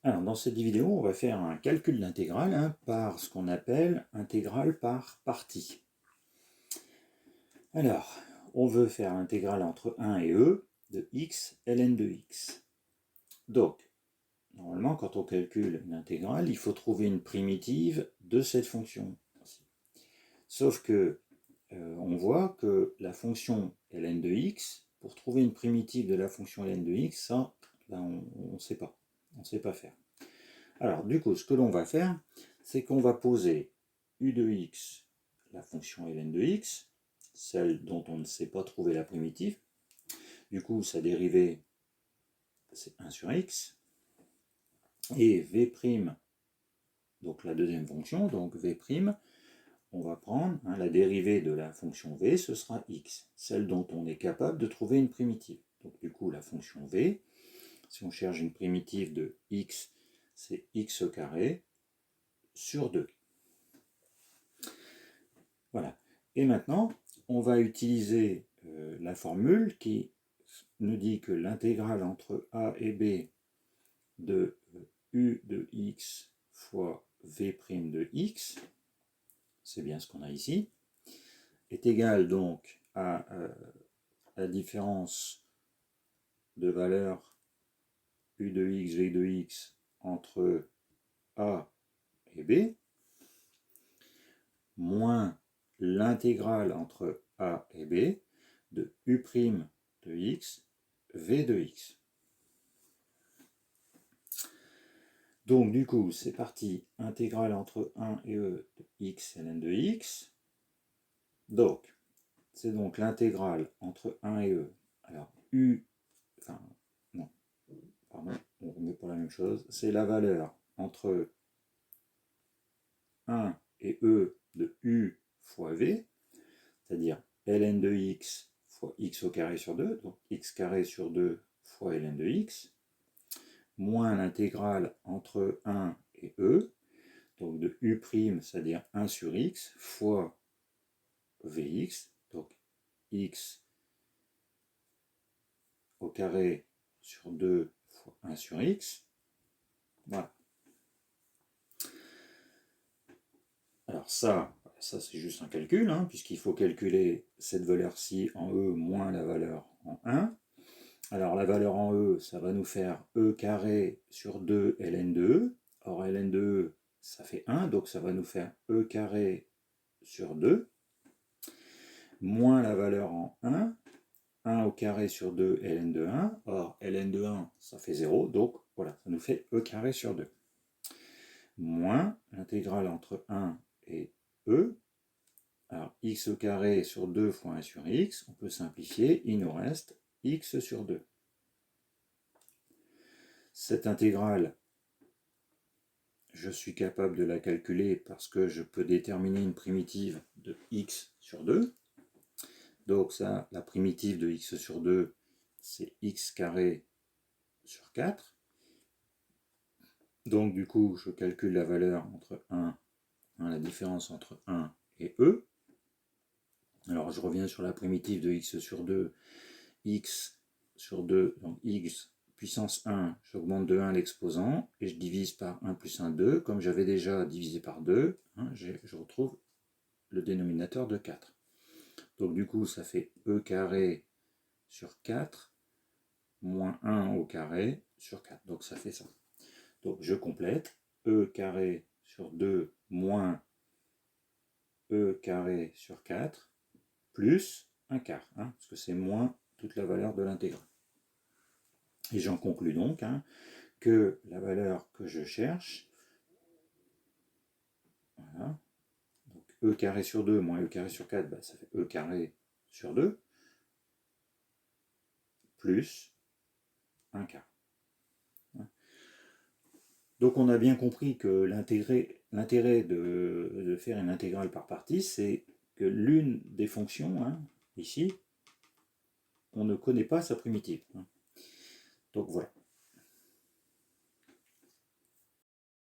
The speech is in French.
Alors, dans cette vidéo, on va faire un calcul d'intégrale par ce qu'on appelle intégrale par partie. Alors, on veut faire l'intégrale entre 1 et e de x ln de x. Donc, normalement, quand on calcule une intégrale, il faut trouver une primitive de cette fonction. Sauf que on voit que la fonction ln de x, pour trouver une primitive de la fonction ln de x, ça, on ne sait pas. On ne sait pas faire. Alors, du coup, ce que l'on va faire, c'est qu'on va poser u de x, la fonction ln de x, celle dont on ne sait pas trouver la primitive. Du coup, sa dérivée, c'est 1 sur x. Et v', donc la deuxième fonction, donc v', on va prendre la dérivée de la fonction v, ce sera x, celle dont on est capable de trouver une primitive. Donc, du coup, la fonction v, si on cherche une primitive de x, c'est x au carré sur 2. Voilà. Et maintenant, on va utiliser la formule qui nous dit que l'intégrale entre a et b de u de x fois v' de x, c'est bien ce qu'on a ici, est égale donc à la différence de valeur u de x, v de x entre a et b, moins l'intégrale entre a et b de u' de x, v de x. Donc du coup, c'est parti, intégrale entre 1 et e de x ln de x. Donc, c'est donc l'intégrale entre 1 et e. Alors, on remet pas la même chose. C'est la valeur entre 1 et e de u fois v, c'est-à-dire ln de x fois x au carré sur 2, donc x carré sur 2 fois ln de x, moins l'intégrale entre 1 et e, donc de u', c'est-à-dire 1 sur x, fois vx, donc x au carré sur 2 fois 1 sur x. Voilà. Alors ça c'est juste un calcul, puisqu'il faut calculer cette valeur-ci en e moins la valeur en 1. Alors la valeur en e, ça va nous faire e carré sur 2 ln de e. Or ln de e, ça fait 1, donc ça va nous faire e carré sur 2, moins la valeur en 1, 1 au carré sur 2 ln de 1. Or ln de 1, ça fait 0, donc voilà, ça nous fait e carré sur 2. Moins l'intégrale entre 1 et e. Alors x au carré sur 2 fois 1 sur x, on peut simplifier, il nous reste x sur 2. Cette intégrale, je suis capable de la calculer parce que je peux déterminer une primitive de x sur 2. Donc ça, la primitive de x sur 2, c'est x carré sur 4. Donc du coup, je calcule la valeur entre 1, la différence entre 1 et e. Alors je reviens sur la primitive de x sur 2, x sur 2, donc x puissance 1, j'augmente de 1 l'exposant, et je divise par 1 plus 1, 2. Comme j'avais déjà divisé par 2, je retrouve le dénominateur de 4. Donc du coup, ça fait e carré sur 4, moins 1 au carré sur 4. Donc ça fait ça. Donc je complète, e carré sur 2 moins e carré sur 4, plus un quart, parce que c'est moins toute la valeur de l'intégrale. Et j'en conclus donc que la valeur que je cherche, voilà, donc e carré sur 2 moins e carré sur 4, ça fait e carré sur 2, plus un quart. Donc on a bien compris que l'intérêt de faire une intégrale par partie, c'est que l'une des fonctions, ici, on ne connaît pas sa primitive. Donc voilà.